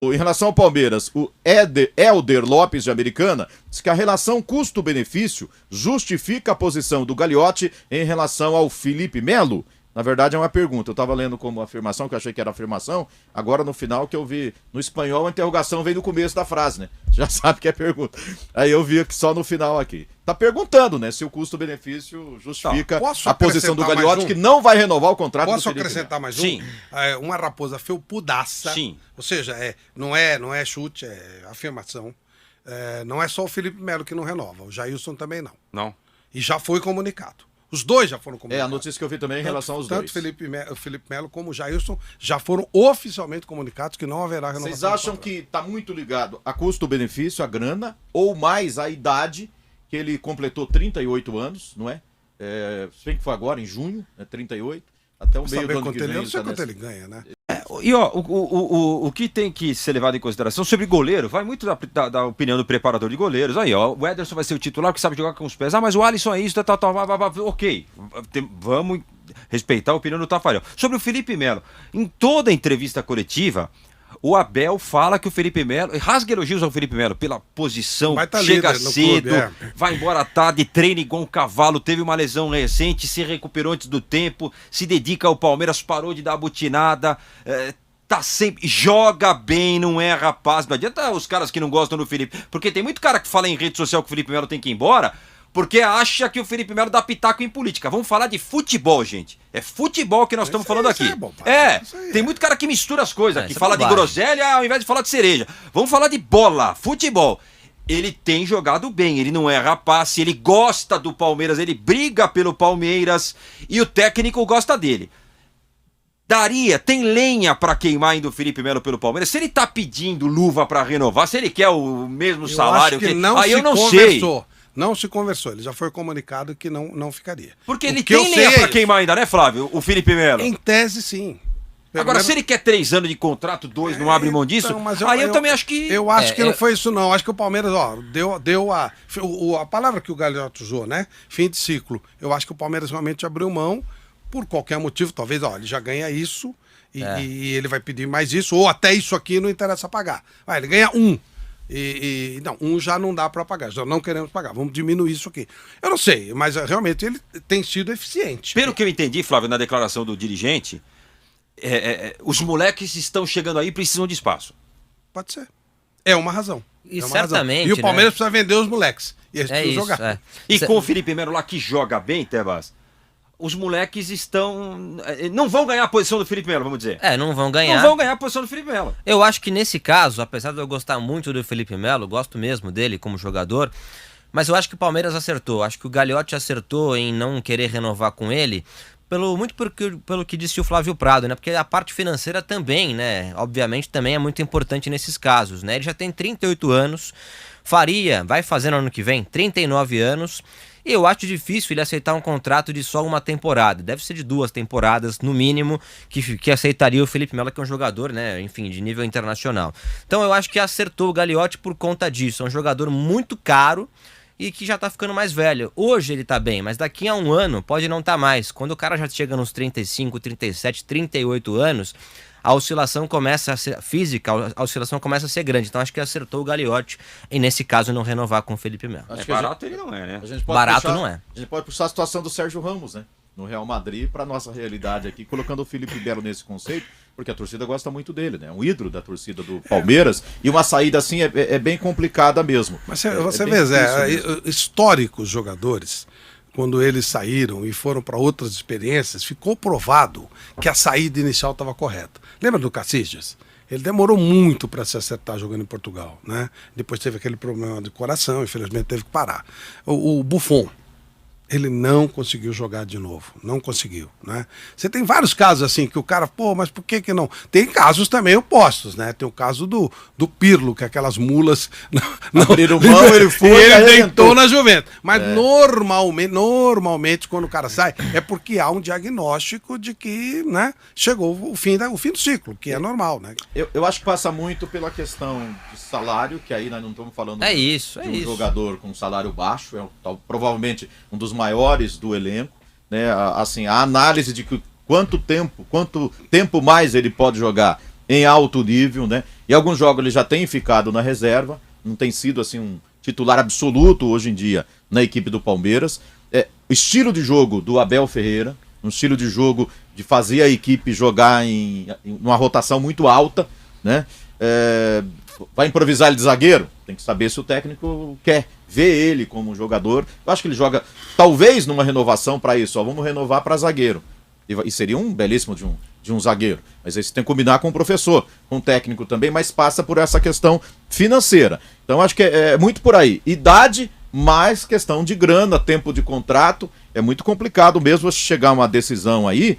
Em relação ao Palmeiras, o Helder Lopes de Americana diz que a relação custo-benefício justifica a posição do Gagliotti em relação ao Felipe Melo. Na verdade é uma pergunta, eu estava lendo como afirmação, que eu achei que era afirmação, agora no final que eu vi no espanhol a interrogação vem no começo da frase, né? Já sabe que é pergunta. Aí eu vi que só no final aqui. Tá perguntando, né, se o custo-benefício justifica a posição do Gagliotti, que não vai renovar o contrato do Felipe Melo. Posso acrescentar mais um? Sim. Uma raposa felpudaça. Sim. Ou seja, não é chute, é afirmação. Não é só o Felipe Melo que não renova, o Jailson também não. Não. E já foi comunicado. Os dois já foram comunicados. A notícia que eu vi também em relação aos dois. Tanto o Felipe Melo como o Jailson já foram oficialmente comunicados que não haverá renovação. Vocês acham que está muito ligado a custo-benefício, a grana, ou mais a idade, que ele completou 38 anos, não é? Se bem que foi agora, em junho, 38, até o meio do ano que vem. Eu não sei quanto ele ganha, né? E ó, o que tem que ser levado em consideração sobre goleiro, vai muito da opinião do preparador de goleiros. Aí, ó, o Ederson vai ser o titular que sabe jogar com os pés. Ah, mas o Alisson é isso, ok. Vamos respeitar a opinião do Tafarel. Sobre o Felipe Melo, em toda entrevista coletiva, o Abel fala que o Felipe Melo, rasga elogios ao Felipe Melo pela posição, chega cedo, vai embora tarde, treina igual um cavalo, teve uma lesão recente, se recuperou antes do tempo, se dedica ao Palmeiras, parou de dar butinada, tá sempre, joga bem, não é rapaz. Não adianta os caras que não gostam do Felipe, porque tem muito cara que fala em rede social que o Felipe Melo tem que ir embora, porque acha que o Felipe Melo dá pitaco em política. Vamos falar de futebol, gente. É futebol que nós estamos falando aqui. Tem muito cara que mistura as coisas, que fala de groselha ao invés de falar de cereja. Vamos falar de bola, futebol. Ele tem jogado bem, ele não é rapaz, ele gosta do Palmeiras, ele briga pelo Palmeiras e o técnico gosta dele. Tem lenha pra queimar ainda o Felipe Melo pelo Palmeiras? Se ele tá pedindo luva pra renovar, se ele quer o mesmo salário, aí eu não sei. Não se conversou, ele já foi comunicado que não ficaria. Porque ele tem lenha pra queimar ainda, né, Flávio? O Felipe Melo. Em tese, sim. Agora, se ele quer 3 anos de contrato, 2, não abre mão disso, aí eu também acho que... Eu acho que não foi isso, não. Acho que o Palmeiras, deu a palavra que o Gagliotti usou, né? Fim de ciclo. Eu acho que o Palmeiras realmente abriu mão por qualquer motivo. Talvez, ele já ganha isso e ele vai pedir mais isso, ou até isso aqui não interessa pagar. Ele ganha 1. Um já não dá para pagar, já não queremos pagar, vamos diminuir isso aqui. Eu não sei, mas realmente ele tem sido eficiente. Pelo que eu entendi, Flávio, na declaração do dirigente, os moleques estão chegando aí e precisam de espaço. Pode ser. É uma razão. E certamente. E o Palmeiras precisa vender os moleques. E eles precisam jogar. E com o Felipe Melo lá que joga bem, Tebas, os moleques não vão ganhar a posição do Felipe Melo, vamos dizer. Não vão ganhar. Não vão ganhar a posição do Felipe Melo. Eu acho que nesse caso, apesar de eu gostar muito do Felipe Melo, gosto mesmo dele como jogador, mas eu acho que o Palmeiras acertou. Acho que o Gagliotti acertou em não querer renovar com ele, pelo que disse o Flávio Prado, né? Porque a parte financeira também, né? Obviamente também é muito importante nesses casos, né? Ele já tem 38 anos, vai fazer no ano que vem 39 anos. E eu acho difícil ele aceitar um contrato de só uma temporada. Deve ser de 2 temporadas, no mínimo, que aceitaria o Felipe Melo, que é um jogador, né, enfim, de nível internacional. Então eu acho que acertou o Gagliotti por conta disso. É um jogador muito caro e que já tá ficando mais velho. Hoje ele tá bem, mas daqui a um ano pode não tá mais. Quando o cara já chega nos 35, 37, 38 anos... a oscilação começa a ser física, a oscilação começa a ser grande. Então acho que acertou o Gagliotti e nesse caso não renovar com o Felipe Melo. Barato ele não é, né? Barato não é. A gente pode puxar a situação do Sérgio Ramos, né? No Real Madrid, para nossa realidade aqui, colocando o Felipe Melo nesse conceito, porque a torcida gosta muito dele, né? Um ídolo da torcida do Palmeiras, e uma saída assim é bem complicada mesmo. Mas você vê, Zé, históricos jogadores, quando eles saíram e foram para outras experiências, ficou provado que a saída inicial estava correta. Lembra do Cacídias? Ele demorou muito para se acertar jogando em Portugal, né? Depois teve aquele problema de coração, infelizmente teve que parar. O Buffon, ele não conseguiu jogar de novo, não conseguiu, né? Você tem vários casos assim que o cara, mas por que não? Tem casos também opostos, né? Tem o caso do Pirlo, que aquelas mulas não abriram mão, ele foi e ele deitou na Juventus. Mas normalmente quando o cara sai é porque há um diagnóstico de que, né, chegou o fim do ciclo, que é normal, né? Eu acho que passa muito pela questão de salário, que aí nós não estamos falando de um jogador com salário baixo, provavelmente um dos maiores do elenco, né? Assim, a análise de quanto tempo mais ele pode jogar em alto nível, né? Em alguns jogos ele já tem ficado na reserva, não tem sido assim um titular absoluto hoje em dia na equipe do Palmeiras. O estilo de jogo do Abel Ferreira, um estilo de jogo de fazer a equipe jogar em uma rotação muito alta, né? Vai improvisar ele de zagueiro? Tem que saber se o técnico quer ver ele como jogador. Eu acho que ele joga, talvez numa renovação para isso, vamos renovar para zagueiro. E seria um belíssimo de um zagueiro. Mas aí você tem que combinar com o professor, com o técnico também, mas passa por essa questão financeira. Então acho que é muito por aí. Idade, mais questão de grana, tempo de contrato. É muito complicado mesmo chegar a uma decisão aí.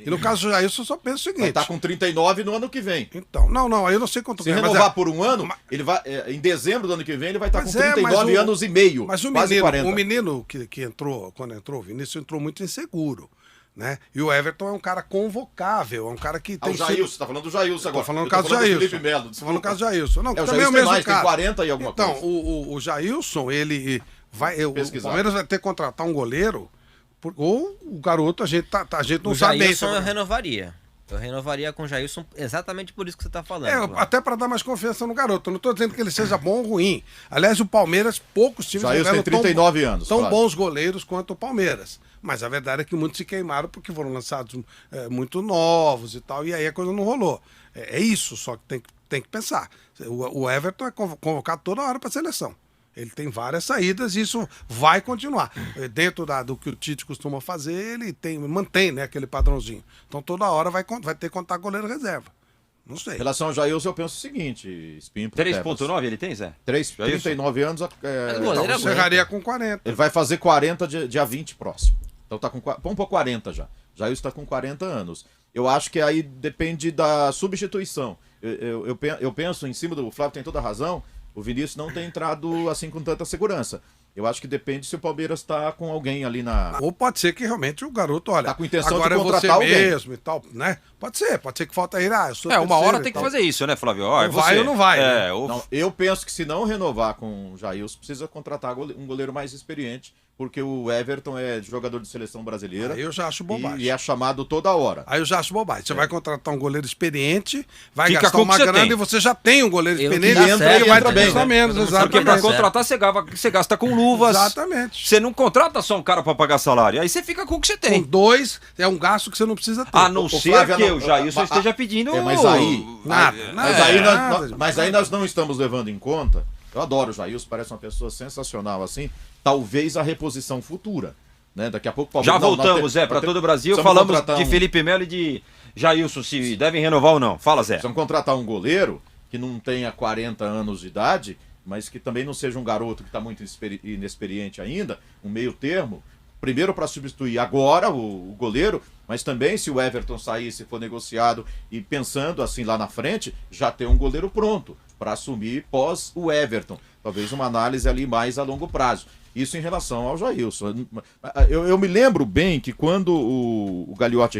E no caso do Jailson, eu só penso o seguinte... Vai estar com 39 no ano que vem. Então, não, aí eu não sei quanto... Se renovar por um ano, ele vai, em dezembro do ano que vem, ele vai estar com 39 anos e meio, mas quase 40. O menino que entrou, quando entrou, o Vinícius entrou muito inseguro, né? E o Everton é um cara convocável, é um cara que tem... O Jailson, você tá falando do Jailson agora. Tô falando do caso do Jailson. Felipe Melo, tô falando do caso do Jailson. Não, o também Jailson é o mesmo tem mais, cara. tem 40 e alguma coisa. Então, o Jailson, ele vai... O Palmeiras vai ter que contratar um goleiro, ou o garoto, a gente não sabe bem. O Jailson eu renovaria. Eu renovaria com o Jailson exatamente por isso que você está falando. Até para dar mais confiança no garoto. Eu não estou dizendo que ele seja bom ou ruim. Aliás, o Palmeiras, poucos times Jailson tem 39 anos. Tão bons goleiros quanto o Palmeiras. Mas a verdade é que muitos se queimaram porque foram lançados muito novos e tal, e aí a coisa não rolou. É isso, só que tem que pensar. O Everton é convocado toda hora para a seleção. Ele tem várias saídas e isso vai continuar. Dentro do que o Tite costuma fazer, ele mantém, né, aquele padrãozinho. Então toda hora vai ter que contar goleiro reserva. Não sei. Em relação ao Jailson, eu penso o seguinte, Espinho... 3.9 ele tem, Zé? 39 anos... Então, encerraria com 40. Ele vai fazer 40 dia 20 próximo. Então tá com... Vamos pôr 40 já. Jailson está com 40 anos. Eu acho que aí depende da substituição. Eu penso, em cima do Flávio tem toda a razão, o Vinícius não tem entrado assim com tanta segurança. Eu acho que depende se o Palmeiras está com alguém ali na... Ou pode ser que realmente o garoto, olha, tá com intenção agora de contratar alguém mesmo e tal, né? Pode ser que falta ele, eu sou uma hora tem que fazer isso, né, Flávio? Vai ou não vai? Né? Não, eu penso que se não renovar com o Jailson, precisa contratar um goleiro mais experiente, porque o Everton é jogador de seleção brasileira. Aí eu já acho bobagem. E é chamado toda hora. Aí eu já acho bobagem. Você vai contratar um goleiro experiente, vai gastar uma grana e você já tem um goleiro experiente e vai gastar menos. Porque para contratar você gasta com luvas. Exatamente. Você não contrata só um cara para pagar salário. Aí você fica com o que você tem. Com 2 é um gasto que você não precisa ter. A não ser que o Jailson esteja pedindo... Mas aí nós não estamos levando em conta... Eu adoro o Jailson, parece uma pessoa sensacional assim. Talvez a reposição futura, né? Daqui a pouco o Palmeiras... Já voltamos, Zé, para todo o Brasil. Falamos de Felipe Melo e de Jailson, se devem renovar ou não. Fala, Zé. Precisamos contratar um goleiro que não tenha 40 anos de idade, mas que também não seja um garoto que está muito inexperiente ainda, um meio termo. Primeiro para substituir agora o goleiro, mas também se o Everton sair, se for negociado e pensando assim lá na frente, já ter um goleiro pronto para assumir pós o Everton. Talvez uma análise ali mais a longo prazo. Isso em relação ao Jailson. Eu me lembro bem que quando o Gagliotti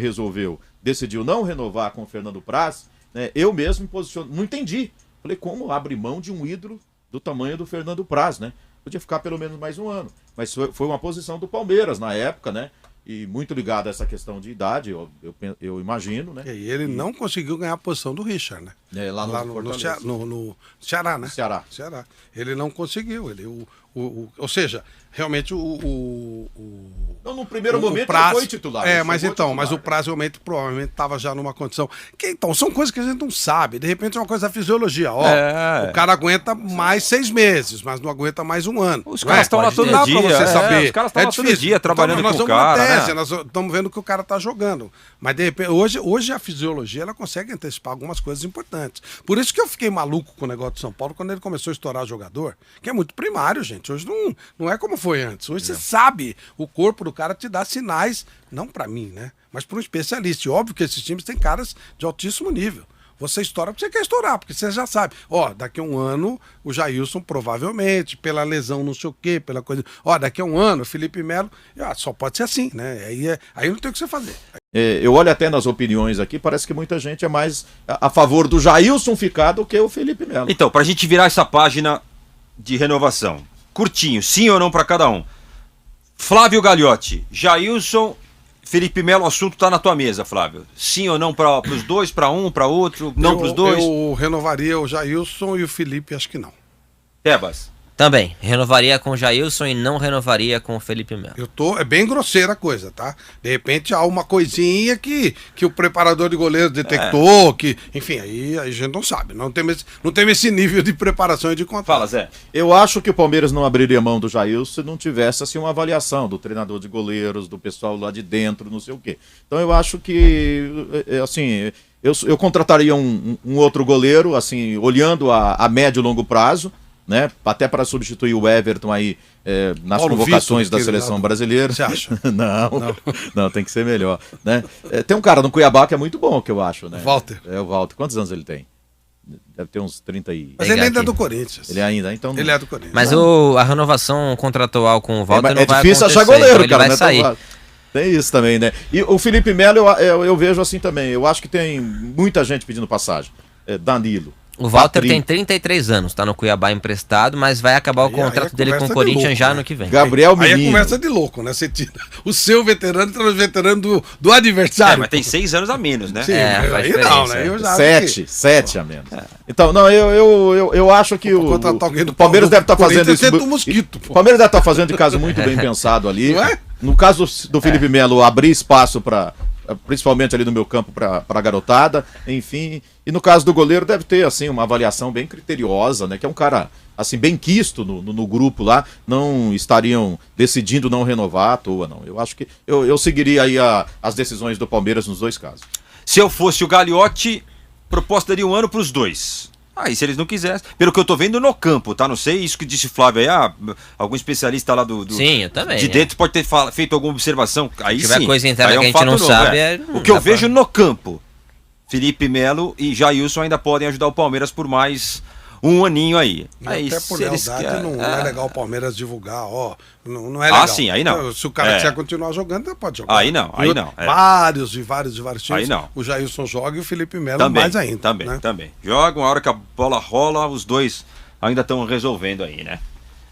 decidiu não renovar com o Fernando Praz, né, eu mesmo me posicionei, não entendi. Falei, como abre mão de um ídolo do tamanho do Fernando Praz, né? Podia ficar pelo menos mais um ano. Mas foi uma posição do Palmeiras na época, né? E muito ligado a essa questão de idade, eu imagino, né? E ele não conseguiu ganhar a posição do Richard, né? Lá no Ceará, né? Ceará. Ele não conseguiu. Ou seja, realmente Não, no primeiro momento Praz, ele foi titular. Mas o Praz realmente provavelmente estava já numa condição. Então, são coisas que a gente não sabe. De repente é uma coisa da fisiologia. O cara aguenta mais 6 meses, mas não aguenta mais um ano. Os caras estão lá todo dia. Você saber. Os caras estão lá todo dia trabalhando com o cara. Nós estamos vendo que o cara está jogando. Mas de repente, hoje a fisiologia ela consegue antecipar algumas coisas importantes. Por isso que eu fiquei maluco com o negócio de São Paulo quando ele começou a estourar jogador, que é muito primário, gente. Hoje não é como foi antes. Hoje você sabe, o corpo do cara te dá sinais, não para mim, né? Mas para um especialista. E óbvio que esses times têm caras de altíssimo nível. Você estoura porque você quer estourar, porque você já sabe. Daqui a um ano, o Jailson provavelmente, pela lesão não sei o quê, pela coisa... daqui a um ano, o Felipe Melo, só pode ser assim, né? Aí não tem o que você fazer. Eu olho até nas opiniões aqui, parece que muita gente é mais a favor do Jailson ficar do que o Felipe Melo. Então, pra gente virar essa página de renovação, curtinho, sim ou não para cada um. Flávio Gagliotti, Jailson, Felipe Melo, o assunto está na tua mesa, Flávio. Sim ou não para os dois, para um, para outro, não para os dois? Eu renovaria o Jailson e o Felipe, acho que não. Tebas. Também, renovaria com o Jailson e não renovaria com o Felipe Melo. É bem grosseira a coisa, tá? De repente há uma coisinha que o preparador de goleiro detectou, que, enfim, aí a gente não sabe. Não tem esse nível de preparação e de contato. Fala, Zé. Eu acho que o Palmeiras não abriria mão do Jailson se não tivesse assim, uma avaliação do treinador de goleiros, do pessoal lá de dentro, não sei o quê. Então eu acho que, assim, eu contrataria um outro goleiro, assim, olhando a médio e longo prazo, né? Até para substituir o Everton aí nas Paulo convocações Vitor, da seleção brasileira. Você acha? Não, tem que ser melhor, né? Tem um cara no Cuiabá que é muito bom, que eu acho, né? Walter. É o Walter. Quantos anos ele tem? Deve ter uns 30 e... Mas ele ainda é do Corinthians. Ele ainda, então... Ele é do Corinthians. Mas a renovação contratual com o Walter não vai difícil acontecer, achar goleiro, então cara, ele vai né? sair. Tem isso também, né? E o Felipe Melo eu vejo assim também. Eu acho que tem muita gente pedindo passagem. Danilo. O Walter Patrick. tem 33 anos, tá no Cuiabá emprestado, mas vai acabar o contrato dele com o Corinthians já no que vem. Gabriel Menino. Aí é conversa de louco, né? Você tira o seu veterano e traz o veterano do adversário. Mas tem 6 anos a menos, né? Sim, faz aí diferença. não, né? Eu já Sete a menos. Então, não, eu acho que o Palmeiras deve estar fazendo isso. O mosquito, pô. O Palmeiras deve estar fazendo de caso muito bem pensado ali. Não é? No caso do Felipe Melo, abrir espaço para, principalmente ali no meu campo, para a garotada, enfim. E no caso do goleiro deve ter assim uma avaliação bem criteriosa, né? Que é um cara assim bem quisto no grupo lá, não estariam decidindo não renovar à toa, não. Eu acho que eu seguiria aí as decisões do Palmeiras nos dois casos. Se eu fosse o Gagliotti, proposta daria 1 ano para os dois. Aí, se eles não quisessem. Pelo que eu tô vendo no campo, tá? Não sei, isso que disse Flávio aí, algum especialista lá do Sim, eu também. de dentro pode ter feito alguma observação. Aí Se tiver sim. coisa interna Aí que a gente fato não novo, sabe, O que eu vejo no campo, Felipe Melo e Jailson ainda podem ajudar o Palmeiras por mais um aninho aí. Aí até por se eles lealdade querem- não é legal o Palmeiras divulgar, ó. Não é legal. sim, aí não. Se o cara É. quiser continuar jogando, pode jogar. Aí não, aí não, é. Vários times. Aí não. O Jailson joga e o Felipe Melo Também, mais ainda. também, né? também. Joga, uma hora que a bola rola, os dois ainda estão resolvendo aí, né?